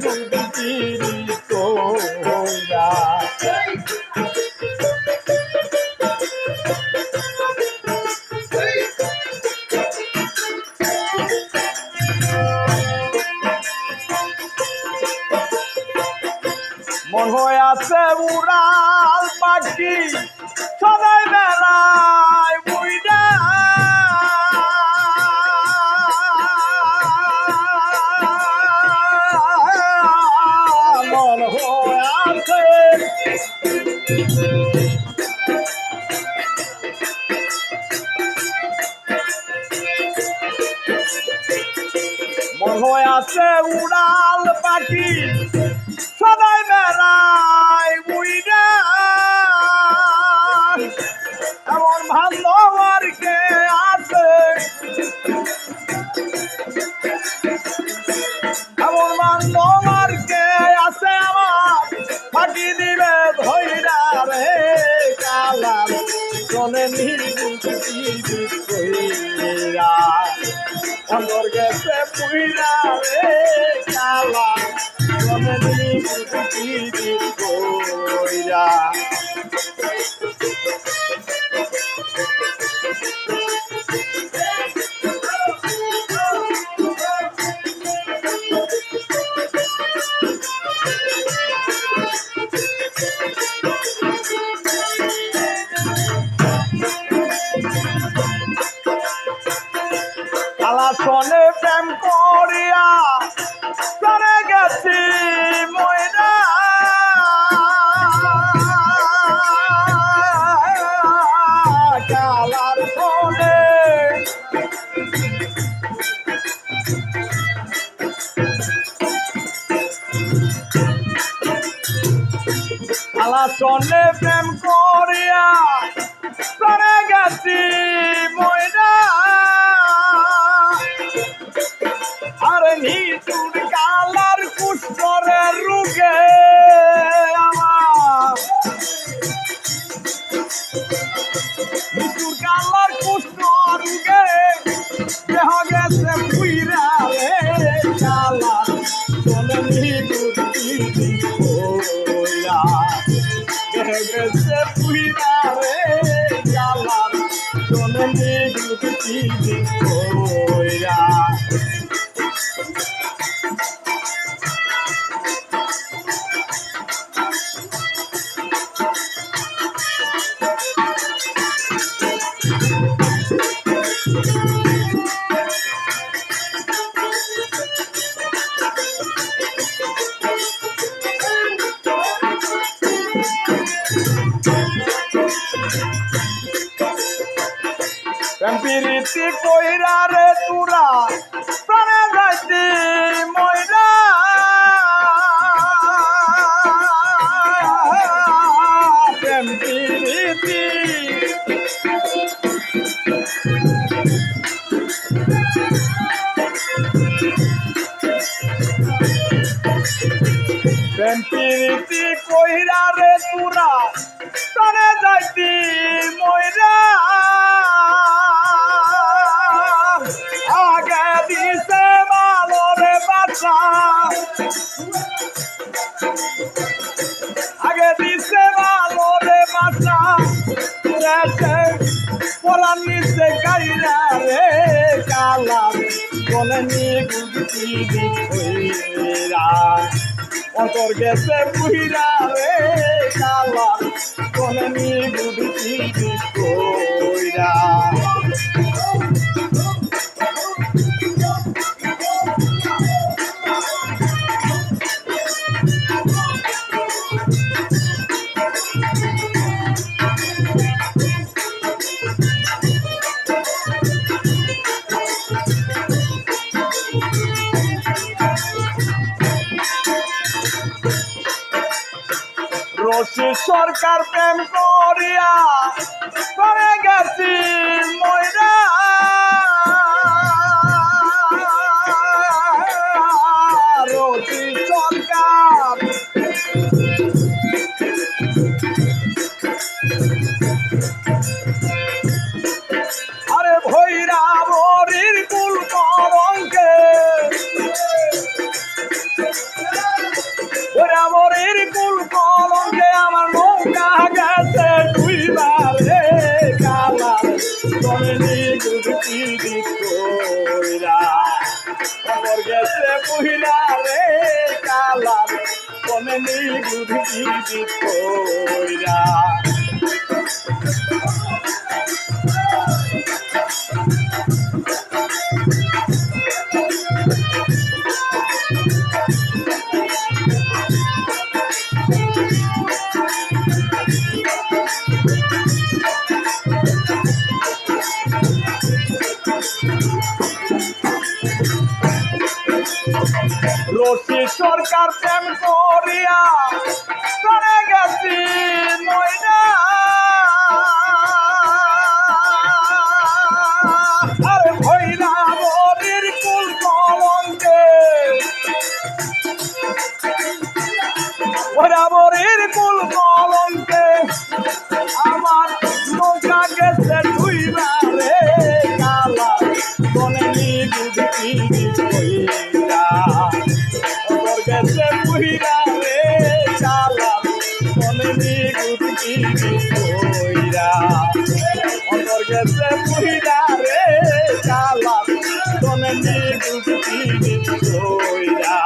গুড়ি তোরা মন হয়ে আছে উড়াল পাখি সদাই বেড়ায় বুইরা মন হয়ে আছে মন হয়ে আছে উড়াল পাখি সদাই বেড়ায় বুইরা এমন ভালো আর কে আছে এমন ভালো আর কে আছে আমার ফাঁকি দিবে ধৈরা রে কালার চলে নিরা অন্দর গেছে পুইরা রে কালা চলে নিরা কালা সনে প্রেম করিয়া চলে গেছি ময়না কালার সনে কালা সনে প্রেম করিয়া চলে গেছি ময়না আরে নিচুর কালার কুষ্ঠরের রুগে আমার নিচুর কালার কুষ্ঠ রুগে দেহ গেছে পুইরা রে কালার চলে নিচুরা দেহ গেছে পুইরা রে কালার চলে নিচুরা প্রীতি কইরা রে তুরা প্রাণে যাইতি ময়না প্রেম প্রীতি প্রেম প্রীতি কইরা রে তুরা প্রাণে যাইতি ময়না আগে দিছে ভালোরে বাচ্চা আগে দিছে ভালোরে বাচ্চা পরান নিচে গাইরা রে কালা বলে নি গুটি দিরা অন্তর গেছে পুইরা রে কালা বলে নি গুটি দিরা রশি সরকার প্রেম করিয়া করে গেছি ময়না রশি সরকার আরে ভৈরা বরির কুল করঙ্কে বরাবরের কুল কলঙ্কে আমার নৌকা গেছে ডুইবার রে কালার তনে গুটি কইরা খবর গেছে মহিলা রে কালার তনে গুটি কইরা রশি সরকার প্রেম করিয়া করে গেছি ময়না আরে ভৈরা বরির কুল কলঙ্কে ভৈরা বরির কুল কলঙ্কে আমার নৌকা গেছে ডুইবা রে কালা বনে গুটি কইরা গেছে মহিলা রে কালা বনে গুটি কইরা অন্তর গেছে মহিলা রে কালা বনে গুটি কইরা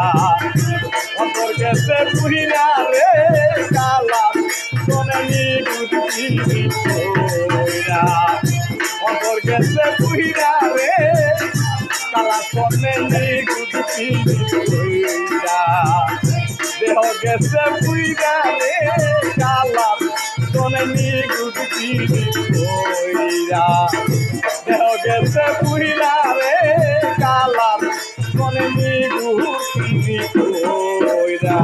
অন্তর গেছে মহিলা রে কালা বনে গুটি কইরা অন্তর গেছে মহিলা রে কালা বনে গুটি কইরা দেহ গেছে পুইরা রে কালা বনে গুটি কইরা দেহ গেছে পুইরা রে কালা বনে গুটি কইরা